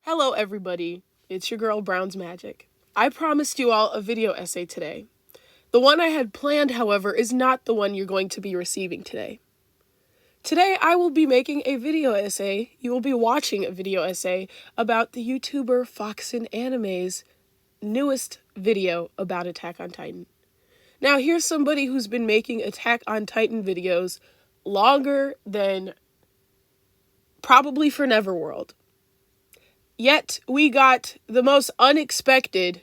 Hello everybody, it's your girl Brown's Magic. I promised you all a video essay today. The one I had planned, however, is not the one you're going to be receiving today. Today I will be making a video essay, you will be watching a video essay about the YouTuber FoxenAnime's newest video about Attack on Titan. Now here's somebody who's been making Attack on Titan videos longer than probably for Neverworld. Yet, we got the most unexpected,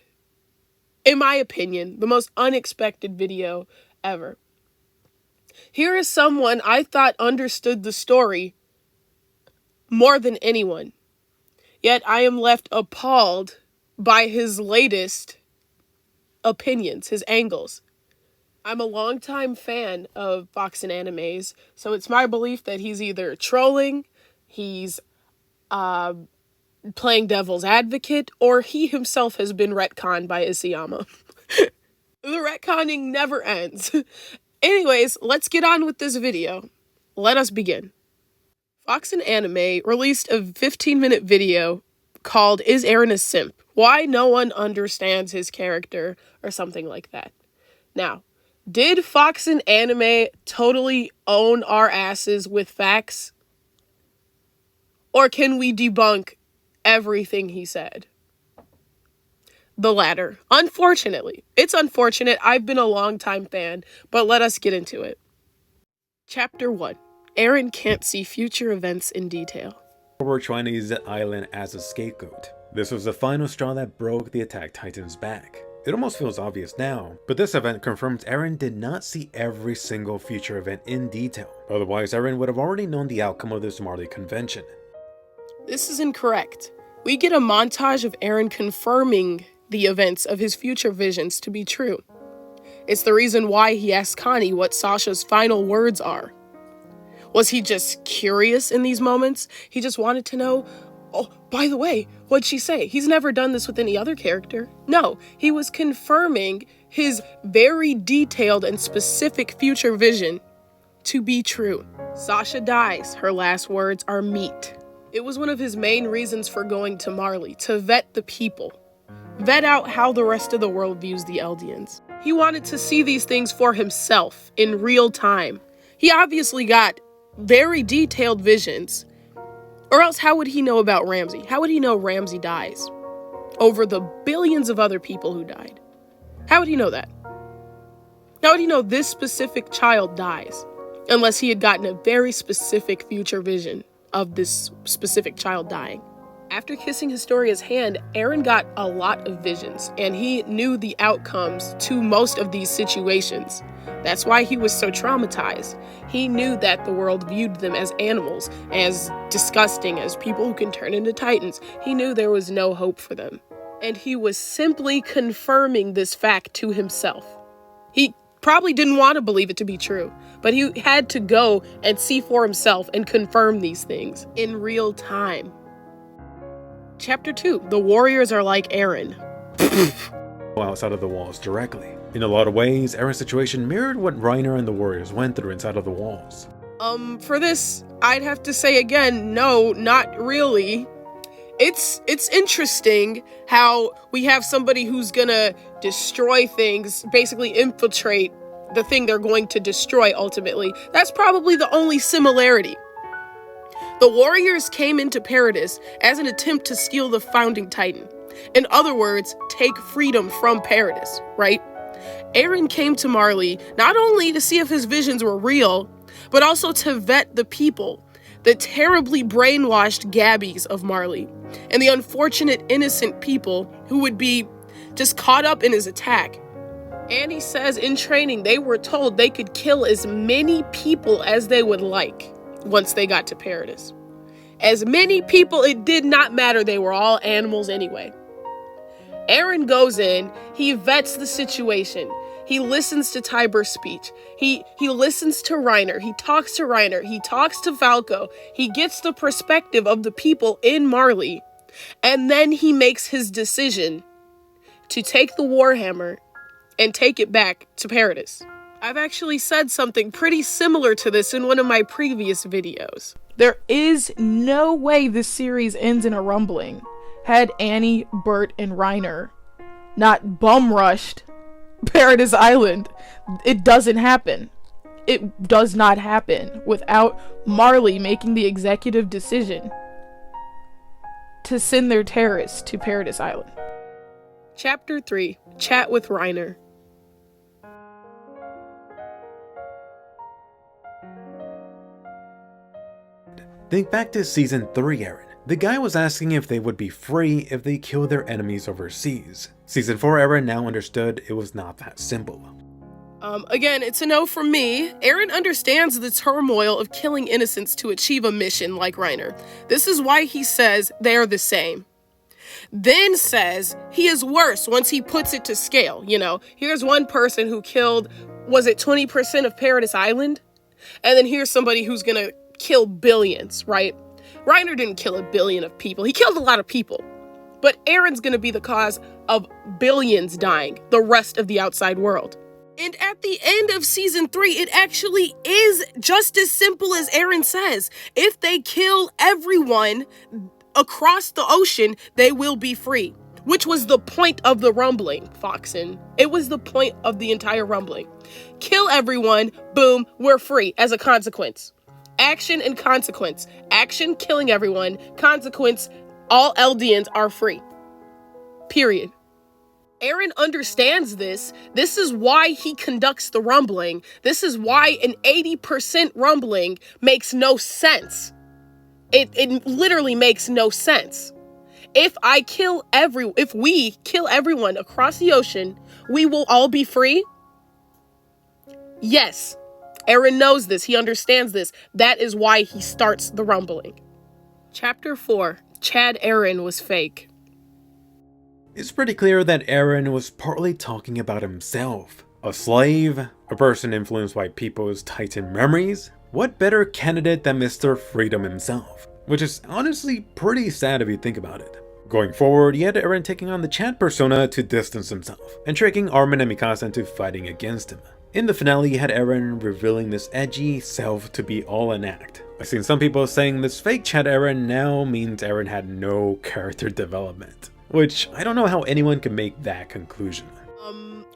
in my opinion, the most unexpected video ever. Here is someone I thought understood the story more than anyone. Yet, I am left appalled by his latest opinions, his angles. I'm a longtime fan of FoxenAnime's, so it's my belief that he's either trolling, he's playing devil's advocate, or he himself has been retconned by Isayama. The retconning never ends. Anyways, let's get on with this video. Let us begin. FoxenAnime released a 15-minute video called "Is Eren a Simp? Why No One Understands His Character?" or something like that. Now, did FoxenAnime totally own our asses with facts? Or can we debunk everything he said? The latter. Unfortunately. It's unfortunate. I've been a long-time fan, but let us get into it. Chapter 1. Eren can't see future events in detail. We're trying to use the island as a scapegoat. This was the final straw that broke the Attack Titan's back. It almost feels obvious now, but this event confirms Eren did not see every single future event in detail. Otherwise, Eren would have already known the outcome of this Marley convention. This is incorrect. We get a montage of Eren confirming the events of his future visions to be true. It's the reason why he asked Connie what Sasha's final words are. Was he just curious in these moments? He just wanted to know, oh, by the way, what'd she say? He's never done this with any other character. No, he was confirming his very detailed and specific future vision to be true. Sasha dies. Her last words are meat. It was one of his main reasons for going to Marley, to vet the people. Vet out how the rest of the world views the Eldians. He wanted to see these things for himself, in real time. He obviously got very detailed visions. Or else how would he know about Ramsey? How would he know Ramsey dies over the billions of other people who died? How would he know that? How would he know this specific child dies? Unless he had gotten a very specific future vision of this specific child dying. After kissing Historia's hand, Eren got a lot of visions, and he knew the outcomes to most of these situations. That's why he was so traumatized. He knew that the world viewed them as animals, as disgusting, as people who can turn into titans. He knew there was no hope for them. And he was simply confirming this fact to himself. He probably didn't want to believe it to be true, but he had to go and see for himself and confirm these things in real time. Chapter 2. The warriors are like Eren. Outside of the walls directly. In a lot of ways, Eren's situation mirrored what Reiner and the warriors went through inside of the walls. For this, I'd have to say again, no, not really. It's interesting how we have somebody who's gonna destroy things, basically infiltrate the thing they're going to destroy ultimately. That's probably the only similarity. The warriors came into Paradis as an attempt to steal the founding titan. In other words, take freedom from Paradis, right? Eren came to Marley not only to see if his visions were real, but also to vet the people, the terribly brainwashed Gabbies of Marley, and the unfortunate innocent people who would be just caught up in his attack. And he says in training they were told they could kill as many people as they would like once they got to Paradis. As many people, it did not matter, they were all animals anyway. Eren goes in, he vets the situation, he listens to Tiber's speech, he listens to Reiner, he talks to Falco, he gets the perspective of the people in Marley, and then he makes his decision to take the Warhammer and take it back to Paradis. I've actually said something pretty similar to this in one of my previous videos. There is no way this series ends in a rumbling. had Annie, Bert, and Reiner not bum rushed Paradise Island, it doesn't happen. It does not happen without Marley making the executive decision to send their terrorists to Paradise Island. Chapter 3. Chat with Reiner. Think back to Season 3, Eren. The guy was asking if they would be free if they killed their enemies overseas. Season 4, Eren now understood it was not that simple. Again, it's a no from me. Eren understands the turmoil of killing innocents to achieve a mission like Reiner. This is why he says they are the same. Then says he is worse once he puts it to scale. You know, here's one person who killed, was it 20% of Paradise Island? And then here's somebody who's gonna kill billions, right? Reiner didn't kill a billion of people. He killed a lot of people. But Eren's gonna be the cause of billions dying, the rest of the outside world. And at the end of Season 3, it actually is just as simple as Eren says. If they kill everyone across the ocean, they will be free. Which was the point of the rumbling, Foxen. It was the point of the entire rumbling. Kill everyone, boom, we're free as a consequence. Action and consequence. Action, killing everyone. Consequence, all Eldians are free. Period. Eren understands this. This is why he conducts the rumbling. This is why an 80% rumbling makes no sense. It literally makes no sense. If we kill everyone across the ocean, we will all be free? Yes. Eren knows this. He understands this. That is why he starts the rumbling. Chapter 4. Chad Eren was fake. It's pretty clear that Eren was partly talking about himself. A slave? A person influenced by people's Titan memories? What better candidate than Mr. Freedom himself? Which is honestly pretty sad if you think about it. Going forward, you had Eren taking on the Chad persona to distance himself, and tricking Armin and Mikasa into fighting against him. In the finale, you had Eren revealing this edgy self to be all an act. I've seen some people saying this fake Chad Eren now means Eren had no character development. Which, I don't know how anyone can make that conclusion.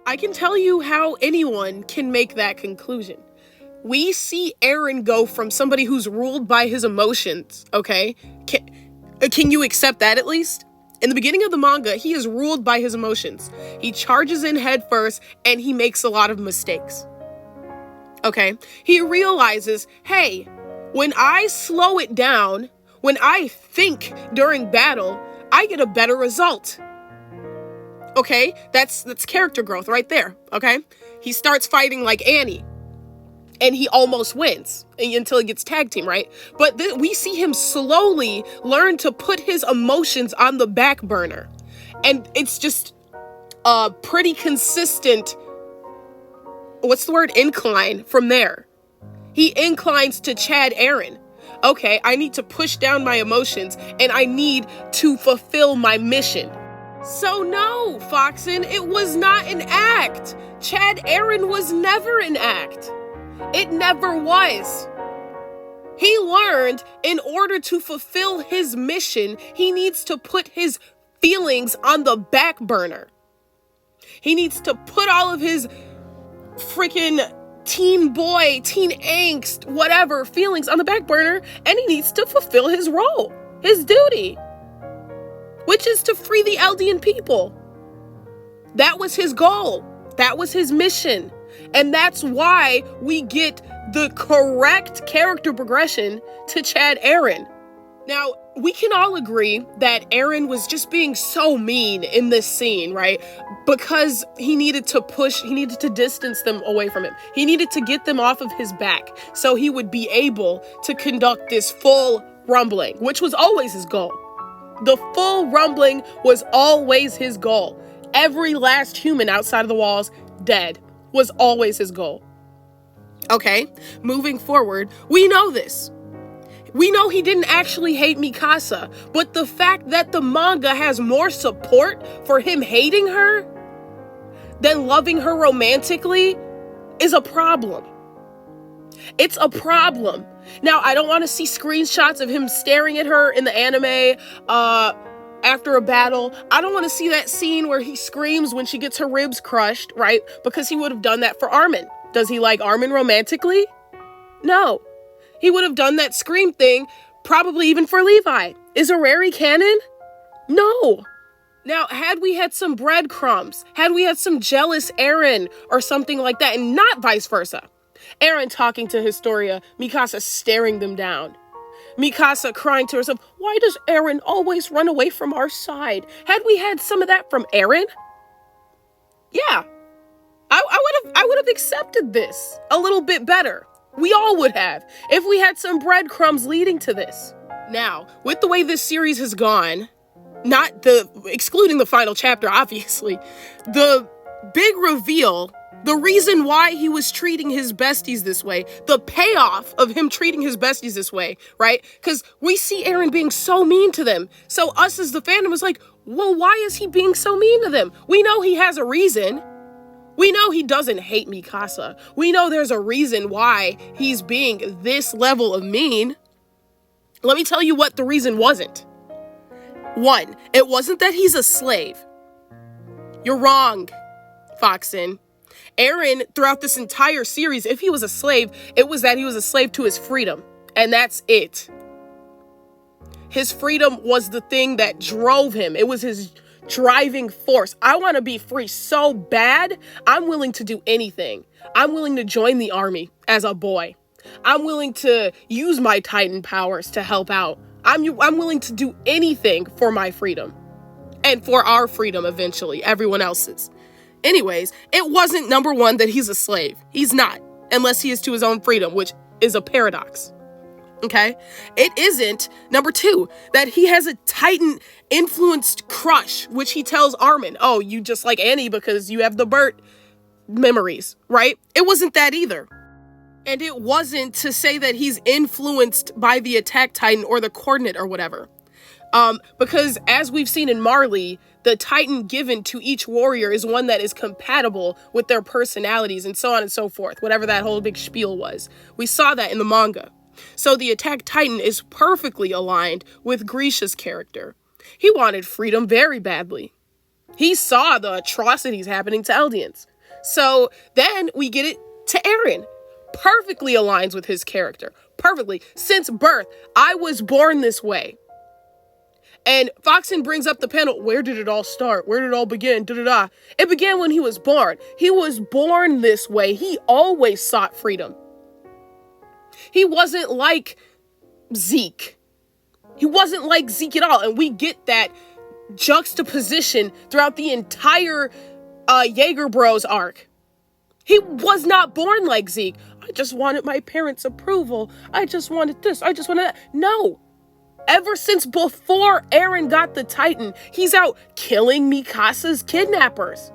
I can tell you how anyone can make that conclusion. We see Eren go from somebody who's ruled by his emotions, okay? Can you accept that at least? In the beginning of the manga, he is ruled by his emotions. He charges in head first, and he makes a lot of mistakes. Okay? He realizes, hey, when I slow it down, when I think during battle, I get a better result. Okay? That's character growth right there, okay? He starts fighting like Annie. And he almost wins until he gets tag team, right? But then we see him slowly learn to put his emotions on the back burner. And it's just a pretty consistent, incline from there. He inclines to Chad Eren. Okay, I need to push down my emotions and I need to fulfill my mission. So no, Foxen, it was not an act. Chad Eren was never an act. It never was. He learned in order to fulfill his mission, he needs to put his feelings on the back burner. He needs to put all of his freaking teen boy, teen angst, whatever feelings on the back burner, and he needs to fulfill his role, his duty, which is to free the Eldian people. That was his goal. That was his mission. And that's why we get the correct character progression to Chad Eren. Now, we can all agree that Eren was just being so mean in this scene, right? Because he needed to distance them away from him. He needed to get them off of his back so he would be able to conduct this full rumbling, which was always his goal. The full rumbling was always his goal. Every last human outside of the walls dead was always his goal. Okay, moving forward, we know this. We know he didn't actually hate Mikasa, but the fact that the manga has more support for him hating her than loving her romantically is a problem. It's a problem. Now, I don't want to see screenshots of him staring at her in the anime after a battle. I don't want to see that scene where he screams when she gets her ribs crushed, right? Because he would have done that for Armin. Does he like Armin romantically? No. He would have done that scream thing probably even for Levi. Is Arari canon? No. Now, had we had some breadcrumbs, had we had some jealous Eren or something like that, and not vice versa. Eren talking to Historia, Mikasa staring them down. Mikasa crying to herself, why does Eren always run away from our side? Had we had some of that from Eren? Yeah. I would have accepted this a little bit better. We all would have, if we had some breadcrumbs leading to this. Now, with the way this series has gone, excluding the final chapter, obviously, the big reveal, the reason why he was treating his besties this way, the payoff of him treating his besties this way, right? Because we see Eren being so mean to them. So us as the fandom is like, well, why is he being so mean to them? We know he has a reason. We know he doesn't hate Mikasa. We know there's a reason why he's being this level of mean. Let me tell you what the reason wasn't. 1, it wasn't that he's a slave. You're wrong, Foxen. Eren, throughout this entire series, if he was a slave, it was that he was a slave to his freedom. And that's it. His freedom was the thing that drove him. It was his driving force. I want to be free so bad, I'm willing to do anything. I'm willing to join the army as a boy. I'm willing to use my Titan powers to help out. I'm willing to do anything for my freedom. And for our freedom eventually, everyone else's. Anyways, it wasn't number 1 that he's a slave. He's not, unless he is to his own freedom, which is a paradox. Okay? It isn't number 2 that he has a Titan-influenced crush, which he tells Armin, oh, you just like Annie because you have the Bert memories, right? It wasn't that either. And it wasn't to say that he's influenced by the Attack Titan or the Coordinate or whatever. Because as we've seen in Marley, the Titan given to each warrior is one that is compatible with their personalities and so on and so forth, whatever that whole big spiel was. We saw that in the manga. So the Attack Titan is perfectly aligned with Grisha's character. He wanted freedom very badly. He saw the atrocities happening to Eldians. So then we get it to Eren. Perfectly aligns with his character. Perfectly. Since birth, I was born this way. And Foxen brings up the panel, where did it all start? Where did it all begin? Da-da-da. It began when he was born. He was born this way. He always sought freedom. He wasn't like Zeke. He wasn't like Zeke at all. And we get that juxtaposition throughout the entire Jaeger Bros arc. He was not born like Zeke. I just wanted my parents' approval. I just wanted this. I just wanted that. No. Ever since before Eren got the Titan, he's out killing Mikasa's kidnappers.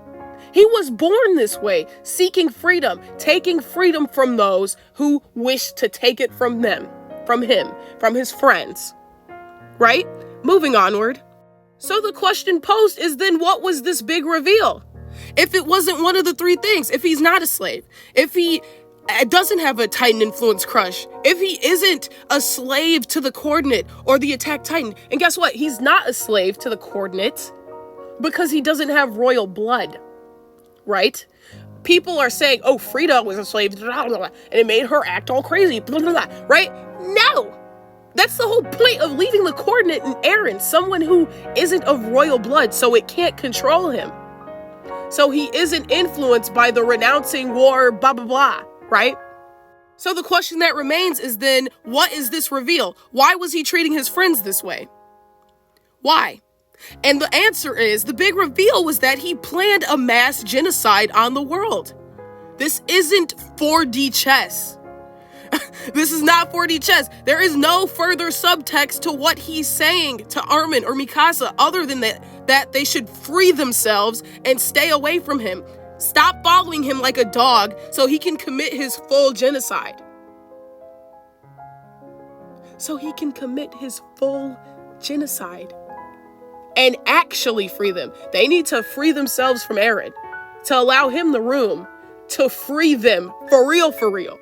He was born this way, seeking freedom, taking freedom from those who wish to take it from them, from him, from his friends. Right? Moving onward. So the question posed is then what was this big reveal? If it wasn't one of the 3 things, if he's not a slave, if he doesn't have a Titan influence crush, if he isn't a slave to the Coordinate or the Attack Titan, and guess what? He's not a slave to the Coordinate because he doesn't have royal blood, right? People are saying, oh, Frida was a slave, blah, blah, blah, and it made her act all crazy, blah, blah, blah, right? No! That's the whole point of leaving the Coordinate in Eren, someone who isn't of royal blood, so it can't control him. So he isn't influenced by the renouncing war, blah, blah, blah, right? So the question that remains is then, what is this reveal? Why was he treating his friends this way? Why? And the answer is, the big reveal was that he planned a mass genocide on the world. This isn't 4D chess. This is not 4D chess. There is no further subtext to what he's saying to Armin or Mikasa other than that they should free themselves and stay away from him. Stop following him like a dog so he can commit his full genocide. So he can commit his full genocide and actually free them. They need to free themselves from Eren to allow him the room to free them for real, for real.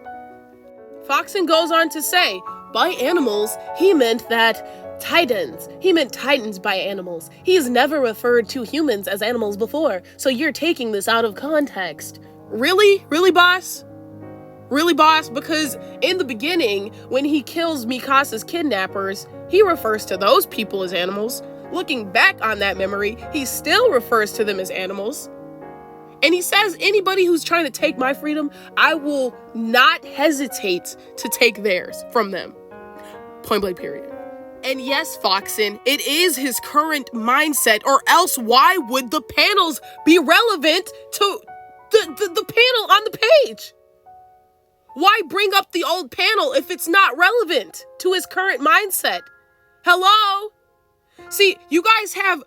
Foxen goes on to say, by animals, he meant that Titans. He meant titans by animals. He's never referred to humans as animals before, so you're taking this out of context. Really? Really, boss? Really, boss? Because in the beginning, when he kills Mikasa's kidnappers, he refers to those people as animals. Looking back on that memory, he still refers to them as animals. And he says, anybody who's trying to take my freedom, I will not hesitate to take theirs from them. Point blank, period. And yes, Foxen, it is his current mindset, or else why would the panels be relevant to the panel on the page? Why bring up the old panel if it's not relevant to his current mindset? Hello? See, you guys have,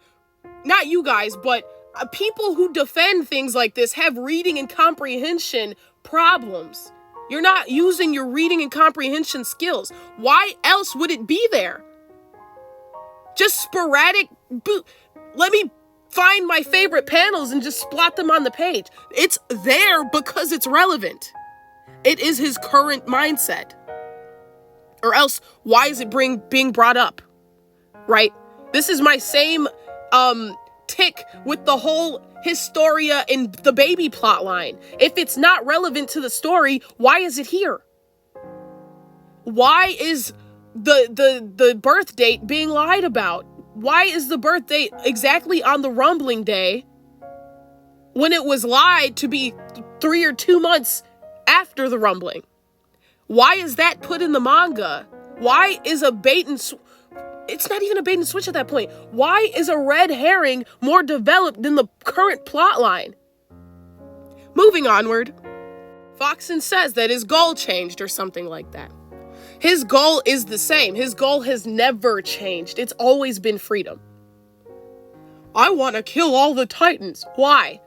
not you guys, but people who defend things like this have reading and comprehension problems. You're not using your reading and comprehension skills. Why else would it be there? Just sporadic, let me find my favorite panels and just splot them on the page. It's there because it's relevant. It is his current mindset. Or else, why is it being brought up? Right? This is my same tick with the whole Historia and the baby plotline. If it's not relevant to the story, why is it here? Why is the birth date being lied about? Why is the birth date exactly on the rumbling day when it was lied to be 3 or 2 months after the rumbling? Why is that put in the manga? Why is a bait and it's not even a bait and switch at that point. Why is a red herring more developed than the current plot line? Moving onward, Foxen says that his goal changed or something like that. His goal is the same. His goal has never changed. It's always been freedom. I want to kill all the titans. Why?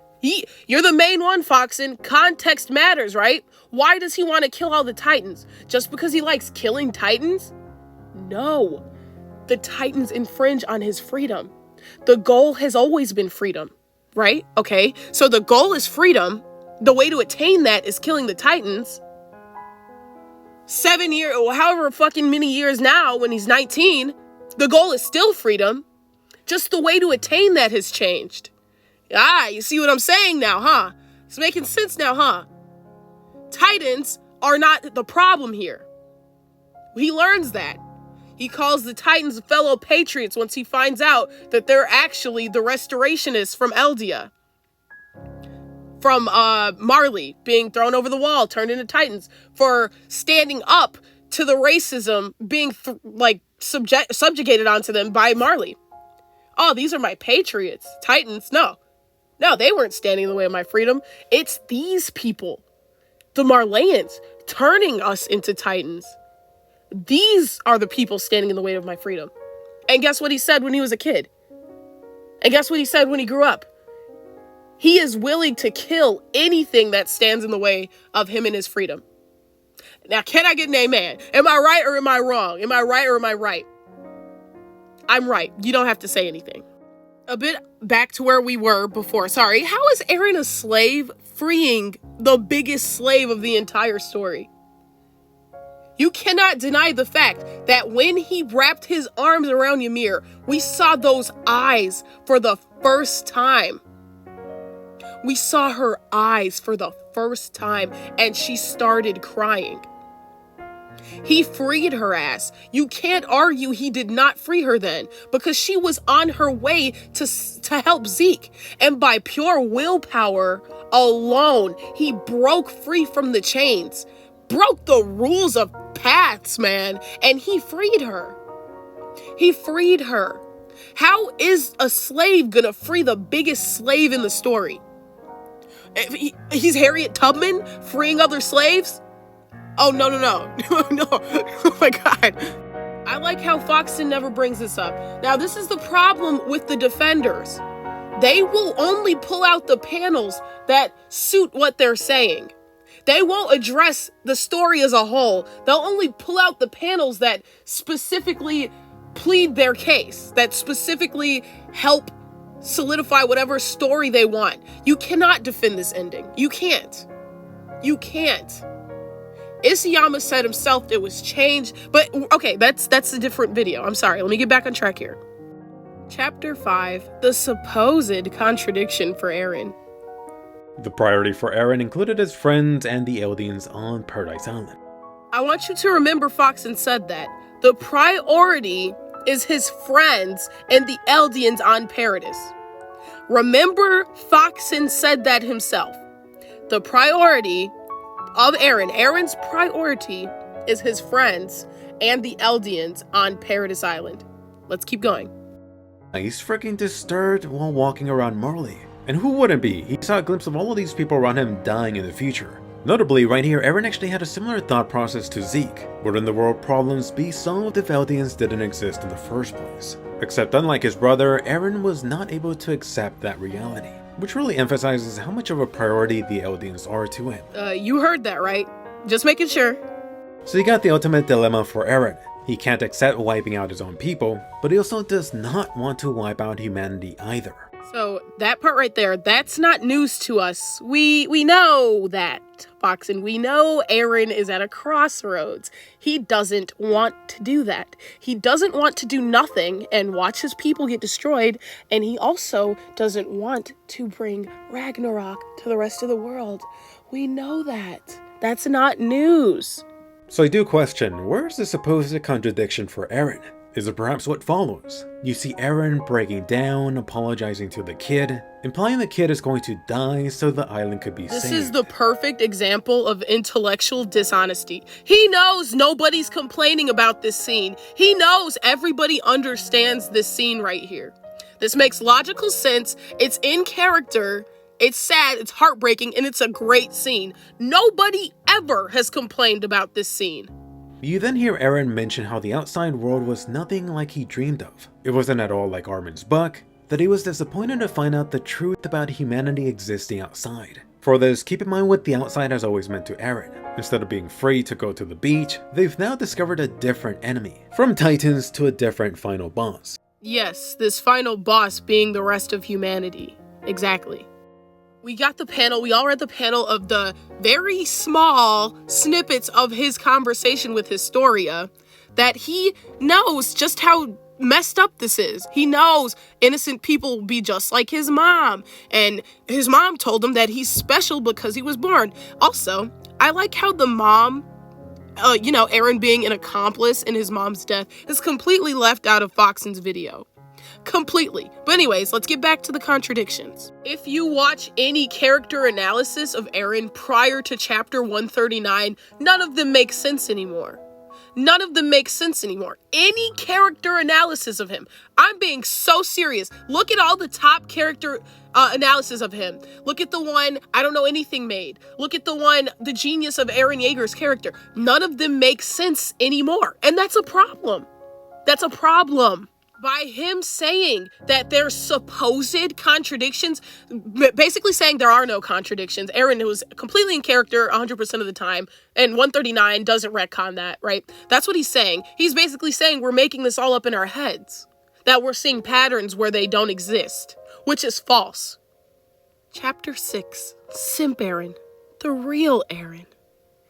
You're the main one, Foxen. Context matters, right? Why does he want to kill all the titans? Just because he likes killing titans? No. The titans infringe on his freedom. The goal has always been freedom, right? Okay, so the goal is freedom. The way to attain that is killing the titans. 7 years, or however fucking many years now, when he's 19, the goal is still freedom. Just the way to attain that has changed. You see what I'm saying now, huh? It's making sense now, huh? Titans are not the problem here. He learns that. He calls the Titans fellow patriots once he finds out that they're actually the restorationists from Eldia. From Marley being thrown over the wall, turned into Titans, for standing up to the racism being subjugated onto them by Marley. Oh, these are my patriots. Titans, no. No, they weren't standing in the way of my freedom. It's these people, the Marleyans, turning us into Titans. These are the people standing in the way of my freedom. And guess what he said when he was a kid? And guess what he said when he grew up? He is willing to kill anything that stands in the way of him and his freedom. Now, can I get an amen? Am I right or am I wrong? Am I right or am I right? I'm right. You don't have to say anything. A bit back to where we were before. Sorry. How is Eren a slave freeing the biggest slave of the entire story? You cannot deny the fact that when he wrapped his arms around Ymir, we saw those eyes for the first time. We saw her eyes for the first time, and she started crying. He freed her ass. You can't argue he did not free her then, because she was on her way to help Zeke. And by pure willpower alone, he broke free from the chains. Broke the rules of paths, man, and he freed her. He freed her. How is a slave gonna free the biggest slave in the story? He's Harriet Tubman freeing other slaves? Oh, no. No. Oh my God. I like how Foxen never brings this up. Now, this is the problem with the defenders. They will only pull out the panels that suit what they're saying. They won't address the story as a whole. They'll only pull out the panels that specifically plead their case, that specifically help solidify whatever story they want. You cannot defend this ending. You can't. You can't. Isayama said himself it was changed, but okay, that's a different video. I'm sorry, let me get back on track here. Chapter 5, the supposed contradiction for Eren. The priority for Eren included his friends and the Eldians on Paradise Island. I want you to remember Foxen said that. The priority is his friends and the Eldians on Paradise. Remember, Foxen said that himself. The priority of Eren's priority is his friends and the Eldians on Paradise Island. Let's keep going. He's freaking disturbed while walking around Marley. And who wouldn't be? He saw a glimpse of all of these people around him dying in the future. Notably, right here, Eren actually had a similar thought process to Zeke. Wouldn't the world problems be solved if Eldians didn't exist in the first place? Except unlike his brother, Eren was not able to accept that reality, which really emphasizes how much of a priority the Eldians are to him. You heard that, right? Just making sure. So you got the ultimate dilemma for Eren. He can't accept wiping out his own people, but he also does not want to wipe out humanity either. So that part right there, that's not news to us. We know that, Foxen. We know Eren is at a crossroads. He doesn't want to do that. He doesn't want to do nothing and watch his people get destroyed, and he also doesn't want to bring Ragnarok to the rest of the world. We know that. That's not news. So I do question, where's the supposed contradiction for Eren? Is it perhaps what follows? You see Eren breaking down, apologizing to the kid, implying the kid is going to die so the island could be saved. This is the perfect example of intellectual dishonesty. He knows nobody's complaining about this scene. He knows everybody understands this scene right here. This makes logical sense. It's in character. It's sad, it's heartbreaking, and it's a great scene. Nobody ever has complained about this scene. You then hear Eren mention how the outside world was nothing like he dreamed of. It wasn't at all like Armin's buck, that he was disappointed to find out the truth about humanity existing outside. For this, keep in mind what the outside has always meant to Eren. Instead of being free to go to the beach, they've now discovered a different enemy. From Titans to a different final boss. Yes, this final boss being the rest of humanity. Exactly. We got the panel, we all read the panel of the very small snippets of his conversation with Historia, that he knows just how messed up this is. He knows innocent people will be just like his mom, and his mom told him that he's special because he was born. Also, I like how the mom, Eren being an accomplice in his mom's death, is completely left out of Foxen's video. Completely. But anyways, let's get back to the contradictions. If you watch any character analysis of Eren prior to chapter 139, none of them make sense anymore. None of them make sense anymore. Any character analysis of him. I'm being so serious. Look at all the top character analysis of him. Look at the one I don't know anything made. Look at the one, the genius of Eren Yeager's character. None of them make sense anymore. And that's a problem. That's a problem. By him saying that there's supposed contradictions, basically saying there are no contradictions. Eren was completely in character 100% of the time, and 139 doesn't retcon that, right? That's what he's saying. He's basically saying we're making this all up in our heads, that we're seeing patterns where they don't exist, which is false. Chapter 6, Simp Eren, the real Eren.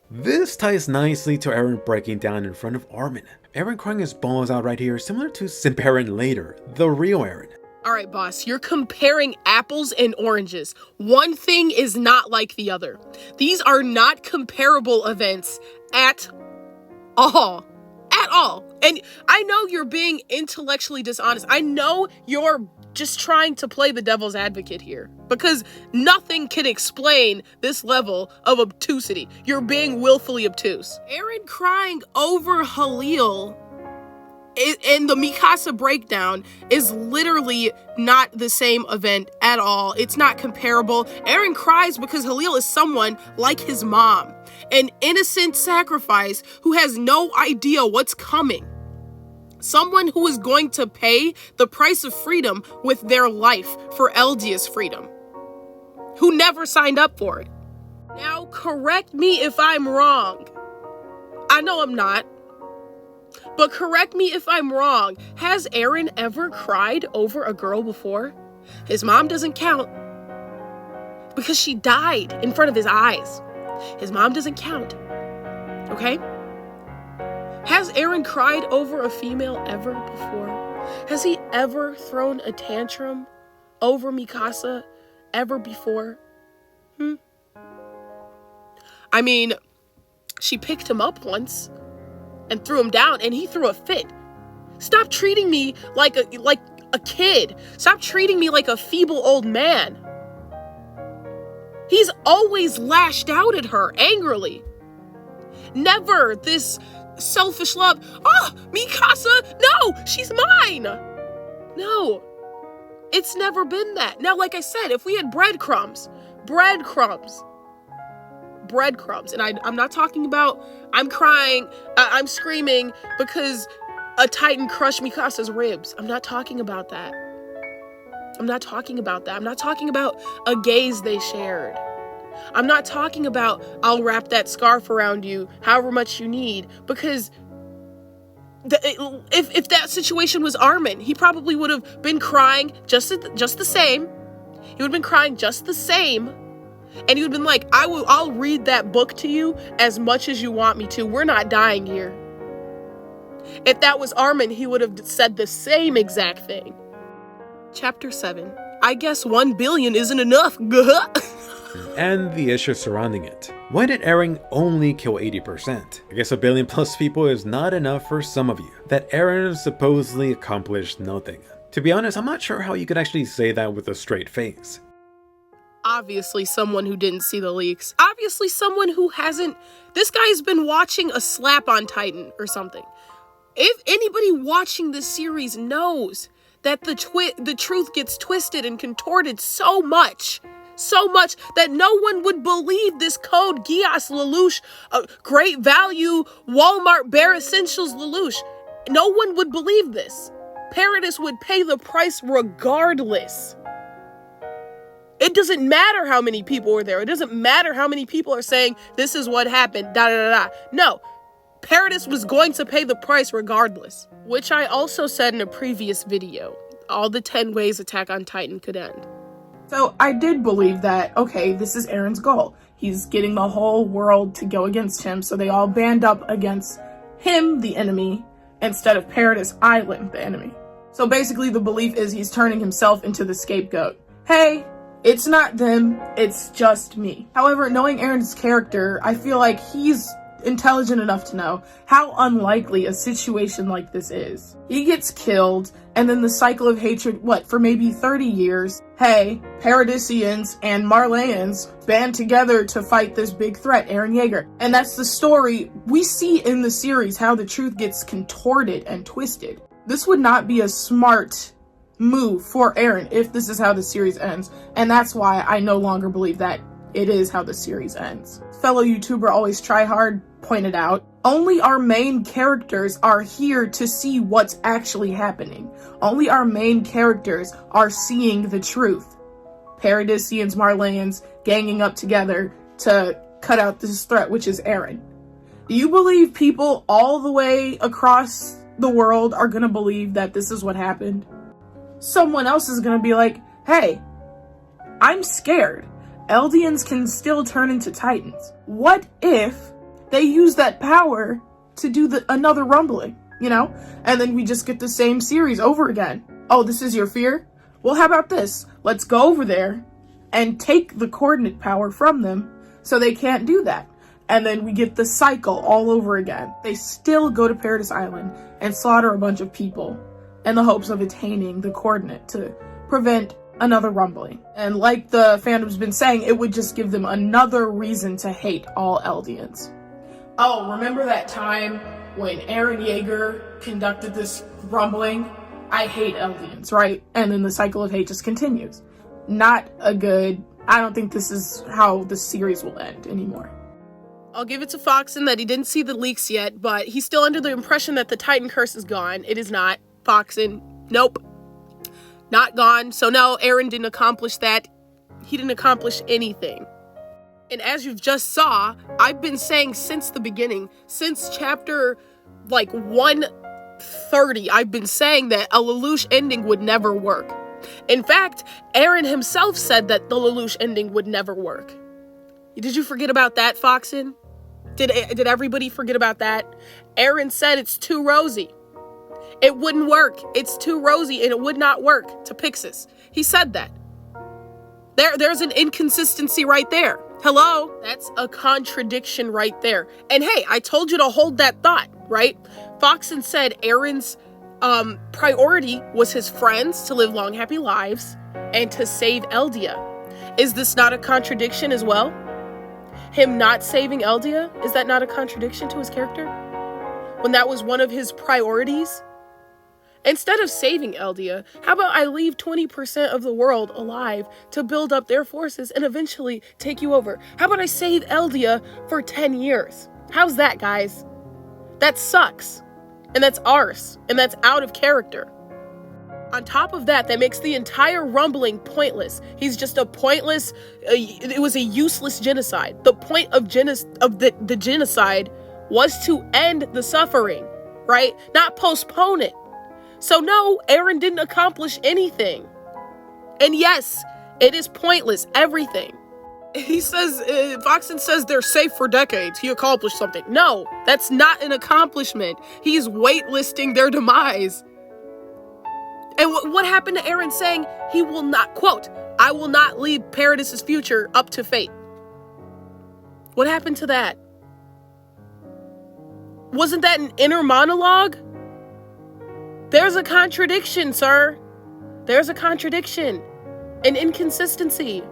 This ties nicely to Eren breaking down in front of Armin. Eren crying his balls out right here, similar to Simp Eren later, the real Eren. Alright, boss, you're comparing apples and oranges. One thing is not like the other. These are not comparable events at all. At all. And I know you're being intellectually dishonest. I know you're just trying to play the devil's advocate here, because nothing can explain this level of obtusity. You're being willfully obtuse. Eren crying over Halil in the Mikasa breakdown is literally not the same event at all. It's not comparable. Eren cries because Halil is someone like his mom, an innocent sacrifice who has no idea what's coming. Someone who is going to pay the price of freedom with their life for Eldia's freedom, who never signed up for it. Now, correct me if I'm wrong. I know I'm not. But correct me if I'm wrong. Has Eren ever cried over a girl before? His mom doesn't count, because she died in front of his eyes. His mom doesn't count. Okay? Has Eren cried over a female ever before? Has he ever thrown a tantrum over Mikasa ever before? I mean, she picked him up once and threw him down, and he threw a fit. Stop treating me like a kid. Stop treating me like a feeble old man. He's always lashed out at her angrily. Never this selfish love. Oh, Mikasa, no, she's mine. No, it's never been that. Now, like I said, if we had breadcrumbs, and I'm not talking about I'm crying, I'm screaming because a Titan crushed Mikasa's ribs. I'm not talking about that. I'm not talking about a gaze they shared. I'm not talking about I'll wrap that scarf around you however much you need, because if that situation was Armin, he probably would have been crying just the same. He would have been crying just the same. And he would have been like, I'll read that book to you as much as you want me to. We're not dying here. If that was Armin, he would have said the same exact thing. Chapter 7. I guess 1 billion isn't enough. And the issue surrounding it. Why did Eren only kill 80%? I guess 1 billion plus people is not enough for some of you. That Eren supposedly accomplished nothing. To be honest, I'm not sure how you could actually say that with a straight face. Obviously someone who didn't see the leaks. Obviously someone who hasn't... This guy's been watching a Slap on Titan or something. If anybody watching this series knows that the truth gets twisted and contorted so much that no one would believe this code Gias Lelouch, great value, Walmart Bare Essentials Lelouch. No one would believe this. Paradis would pay the price regardless. It doesn't matter how many people were there. It doesn't matter how many people are saying this is what happened, No, Paradis was going to pay the price regardless. Which I also said in a previous video. All the 10 ways Attack on Titan could end. So I did believe that, okay, this is Eren's goal. He's getting the whole world to go against him, so they all band up against him, the enemy, instead of Paradis Island, the enemy. So basically the belief is he's turning himself into the scapegoat. Hey, it's not them, it's just me. However, knowing Eren's character, I feel like he's intelligent enough to know how unlikely a situation like this is. He gets killed, and then the cycle of hatred, for maybe 30 years, hey, Paradisians and Marleyans band together to fight this big threat, Eren Yeager. And that's the story we see in the series, how the truth gets contorted and twisted. This would not be a smart move for Eren if this is how the series ends, and that's why I no longer believe that it is how the series ends. Fellow YouTuber Always Try Hard pointed out, only our main characters are here to see what's actually happening. Only our main characters are seeing the truth. Paradisians, Marleyans ganging up together to cut out this threat, which is Eren. Do you believe people all the way across the world are gonna believe that this is what happened? Someone else is gonna be like, hey, I'm scared. Eldians can still turn into Titans. What if they use that power to do another rumbling, And then we just get the same series over again. Oh, this is your fear? Well, how about this? Let's go over there and take the coordinate power from them so they can't do that. And then we get the cycle all over again. They still go to Paradise Island and slaughter a bunch of people in the hopes of attaining the coordinate to prevent another rumbling. And like the fandom's been saying, it would just give them another reason to hate all Eldians. Oh, remember that time when Eren Yeager conducted this rumbling? I hate Eldians, right? And then the cycle of hate just continues. I don't think this is how the series will end anymore. I'll give it to Foxen that he didn't see the leaks yet, but he's still under the impression that the Titan curse is gone. It is not. Foxen, nope. Not gone. So no, Eren didn't accomplish that. He didn't accomplish anything. And as you've just saw, I've been saying since the beginning, since chapter 130, I've been saying that a Lelouch ending would never work. In fact, Eren himself said that the Lelouch ending would never work. Did you forget about that, Foxen? Did everybody forget about that? Eren said it's too rosy. It wouldn't work. It's too rosy and it would not work to Pixis. He said that. There's an inconsistency right there. Hello? That's a contradiction right there. And hey, I told you to hold that thought, right? Foxen said Eren's priority was his friends to live long, happy lives and to save Eldia. Is this not a contradiction as well? Him not saving Eldia, is that not a contradiction to his character? When that was one of his priorities? Instead of saving Eldia, how about I leave 20% of the world alive to build up their forces and eventually take you over? How about I save Eldia for 10 years? How's that, guys? That sucks. And that's arse. And that's out of character. On top of that, that makes the entire rumbling pointless. He's just a pointless, it was a useless genocide. The point of the genocide was to end the suffering, right? Not postpone it. So no, Eren didn't accomplish anything. And yes, it is pointless, everything. He says, Foxen says they're safe for decades. He accomplished something. No, that's not an accomplishment. He's waitlisting their demise. And what happened to Eren saying he will not, quote, I will not leave Paradis's future up to fate? What happened to that? Wasn't that an inner monologue? There's a contradiction, sir. There's a contradiction. An inconsistency.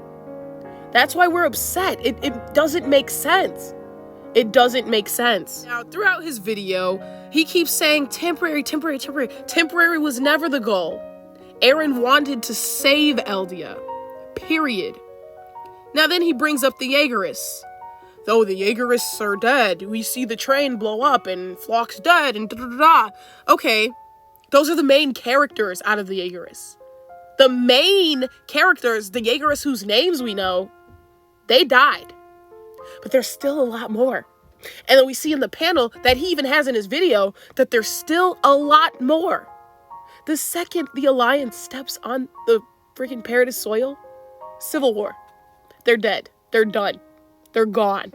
That's why we're upset. It doesn't make sense. It doesn't make sense. Now, throughout his video, he keeps saying temporary, temporary, temporary. Temporary was never the goal. Eren wanted to save Eldia. Period. Now then he brings up the Jaegerists. Though the Jaegerists are dead, we see the train blow up and Flock's dead and da-da-da-da. Okay. Those are the main characters out of the Jaegerists. The main characters, the Jaegerists whose names we know, they died. But there's still a lot more. And then we see in the panel that he even has in his video that there's still a lot more. The second the Alliance steps on the freaking Paradis soil, civil war. They're dead. They're done. They're gone.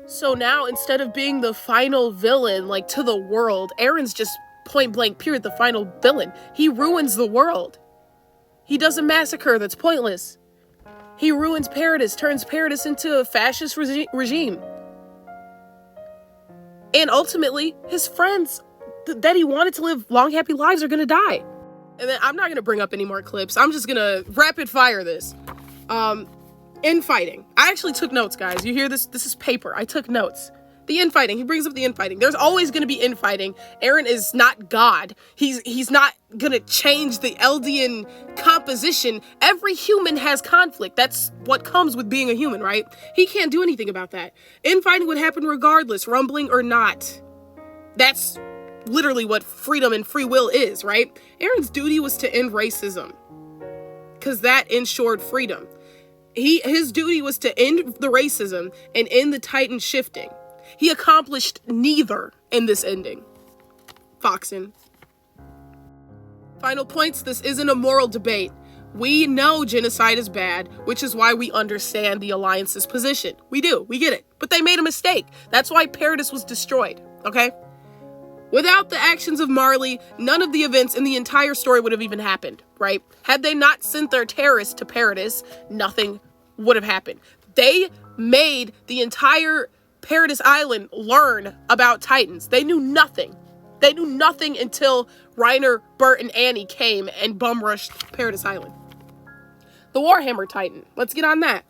So now, instead of being the final villain, like, to the world, Eren's just point blank period the final villain. He ruins the world. He does a massacre that's pointless. He ruins Paradis, turns Paradis into a fascist regime. And ultimately, his friends that he wanted to live long, happy lives are gonna die. And then I'm not gonna bring up any more clips. I'm just gonna rapid fire this. Infighting. I actually took notes, guys. You hear this? This is paper. I took notes. The infighting. He brings up the infighting. There's always going to be infighting. Eren is not God. He's not going to change the Eldian composition. Every human has conflict. That's what comes with being a human, right? He can't do anything about that. Infighting would happen regardless, rumbling or not. That's literally what freedom and free will is, right? Eren's duty was to end racism, because that ensured freedom. His duty was to end the racism and end the Titan shifting. He accomplished neither in this ending. Foxen. Final points, this isn't a moral debate. We know genocide is bad, which is why we understand the Alliance's position. We do, we get it. But they made a mistake. That's why Paradis was destroyed, okay? Without the actions of Marley, none of the events in the entire story would have even happened, right? Had they not sent their terrorists to Paradis, nothing would have happened. They made the entire Paradis Island learn about Titans. They knew nothing. They knew nothing until Reiner, Bert, and Annie came and bum rushed Paradis Island. The Warhammer Titan. Let's get on that.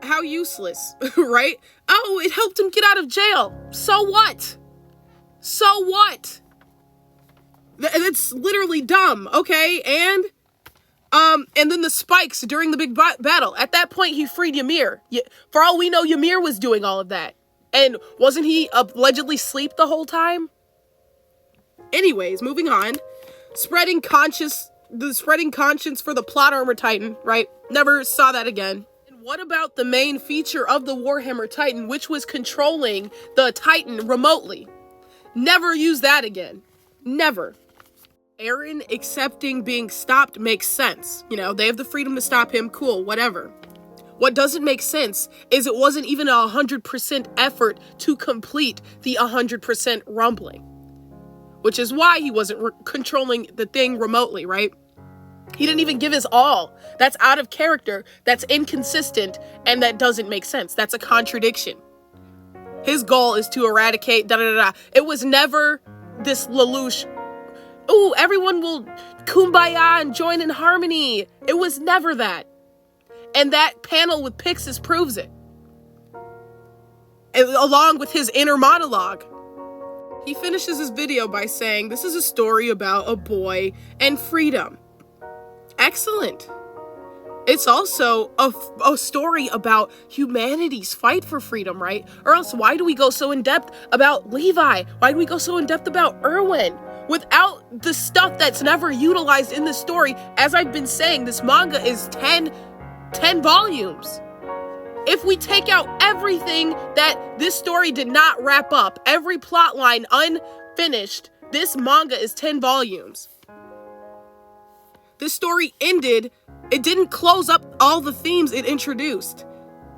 How useless, right? Oh, it helped him get out of jail. So what? So what? That's literally dumb, okay? And then the spikes during the big battle. At that point, he freed Ymir. For all we know, Ymir was doing all of that. And wasn't he allegedly asleep the whole time? Anyways, moving on. Spreading conscience for the plot armor Titan, right? Never saw that again. And what about the main feature of the Warhammer Titan, which was controlling the Titan remotely? Never use that again. Never. Eren accepting being stopped makes sense. You know, they have the freedom to stop him, cool, whatever. What doesn't make sense is it wasn't even 100% effort to complete the 100% rumbling. Which is why he wasn't controlling the thing remotely, right? He didn't even give his all. That's out of character, that's inconsistent, and that doesn't make sense. That's a contradiction. His goal is to eradicate da-da-da-da. It was never this Lelouch, ooh, everyone will kumbaya and join in harmony. It was never that. And that panel with Pixis proves it. And along with his inner monologue. He finishes his video by saying, this is a story about a boy and freedom. Excellent. It's also a story about humanity's fight for freedom, right? Or else why do we go so in depth about Levi? Why do we go so in depth about Erwin? Without the stuff that's never utilized in the story, as I've been saying, this manga is 10 volumes. If we take out everything that this story did not wrap up, every plot line unfinished, this manga is 10 volumes. This story ended, it didn't close up all the themes it introduced.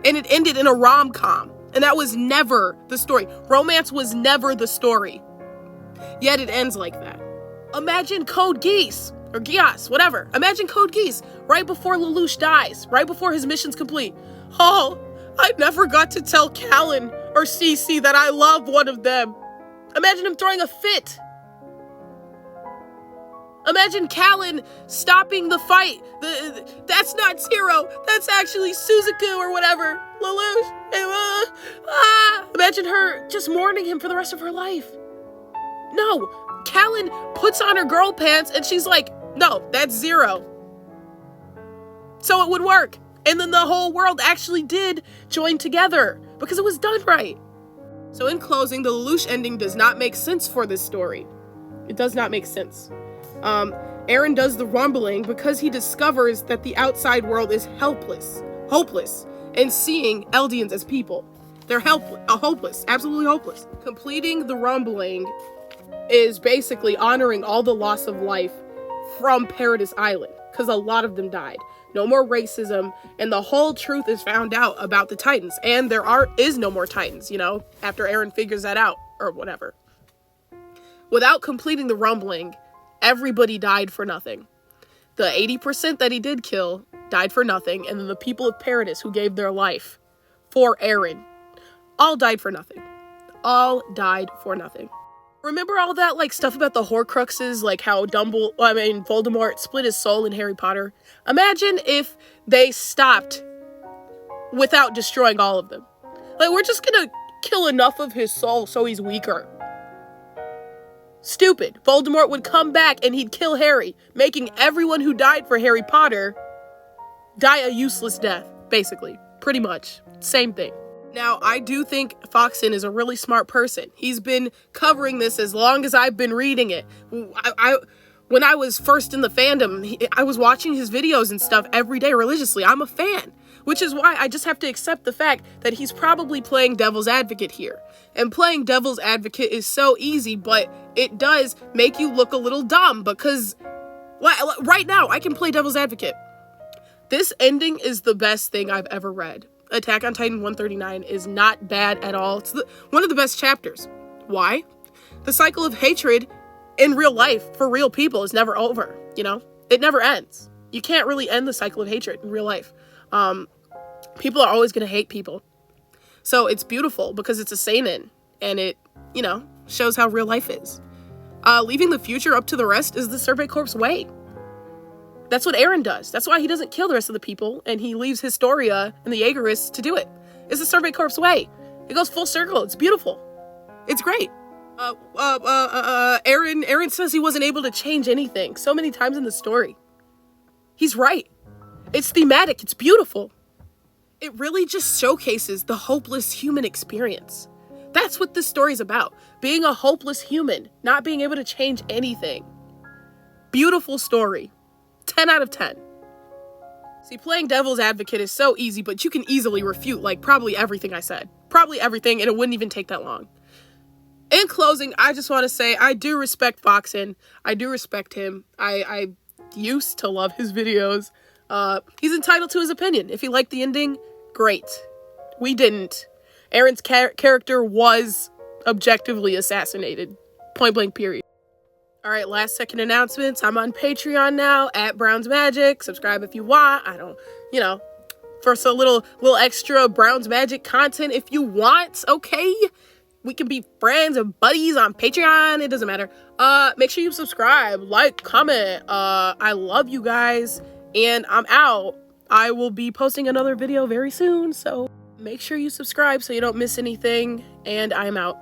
And it ended in a rom-com. And that was never the story. Romance was never the story. Yet it ends like that. Imagine Code Geass, or Geass, whatever. Imagine Code Geass right before Lelouch dies, right before his mission's complete. Oh, I never got to tell Callan or Cece that I love one of them. Imagine him throwing a fit. Imagine Callan stopping the fight. That's not Zero. That's actually Suzaku or whatever. Lelouch. Imagine her just mourning him for the rest of her life. No, Callan puts on her girl pants and she's like, no, that's Zero. So it would work. And then the whole world actually did join together because it was done right. So in closing, the Lelouch ending does not make sense for this story. It does not make sense. Eren does the rumbling because he discovers that the outside world is hopeless, and seeing Eldians as people. They're hopeless, absolutely hopeless. Completing the rumbling is basically honoring all the loss of life from Paradise Island, because a lot of them died. No more racism, and the whole truth is found out about the Titans, and there is no more Titans, after Eren figures that out, or whatever. Without completing the rumbling, everybody died for nothing. The 80% that he did kill died for nothing, and then the people of Paradise who gave their life for Eren all died for nothing. All died for nothing. Remember all that stuff about the Horcruxes, like how Voldemort split his soul in Harry Potter? Imagine if they stopped without destroying all of them. We're just gonna kill enough of his soul so he's weaker. Stupid. Voldemort would come back and he'd kill Harry, making everyone who died for Harry Potter die a useless death, basically. Pretty much. Same thing. Now, I do think Foxen is a really smart person. He's been covering this as long as I've been reading it. When I was first in the fandom, I was watching his videos and stuff every day religiously. I'm a fan. Which is why I just have to accept the fact that he's probably playing devil's advocate here. And playing devil's advocate is so easy, but it does make you look a little dumb because right now I can play devil's advocate. This ending is the best thing I've ever read. Attack on Titan 139 is not bad at all. It's one of the best chapters. Why? The cycle of hatred in real life for real people is never over, It never ends. You can't really end the cycle of hatred in real life. People are always going to hate people. So it's beautiful because it's a seinen and it, shows how real life is. Leaving the future up to the rest is the Survey Corps way. That's what Eren does. That's why he doesn't kill the rest of the people and he leaves Historia and the Jaegerists to do it. It's the Survey Corps way. It goes full circle. It's beautiful. It's great. Eren says he wasn't able to change anything so many times in the story. He's right. It's thematic. It's beautiful. It really just showcases the hopeless human experience. That's what this story's about. Being a hopeless human, not being able to change anything. Beautiful story. 10 out of 10. See, playing devil's advocate is so easy, but you can easily refute, probably everything I said. Probably everything, and it wouldn't even take that long. In closing, I just want to say I do respect Foxen. I do respect him. I used to love his videos. He's entitled to his opinion. If he liked the ending, Great. We didn't. Aaron's character was objectively assassinated. Point blank, period. Alright, last second announcements. I'm on Patreon now, at Brown's Magic. Subscribe if you want. I don't, for some little extra Brown's Magic content if you want, okay? We can be friends and buddies on Patreon. It doesn't matter. Make sure you subscribe, like, comment. I love you guys, and I'm out. I will be posting another video very soon, so make sure you subscribe so you don't miss anything, and I'm out.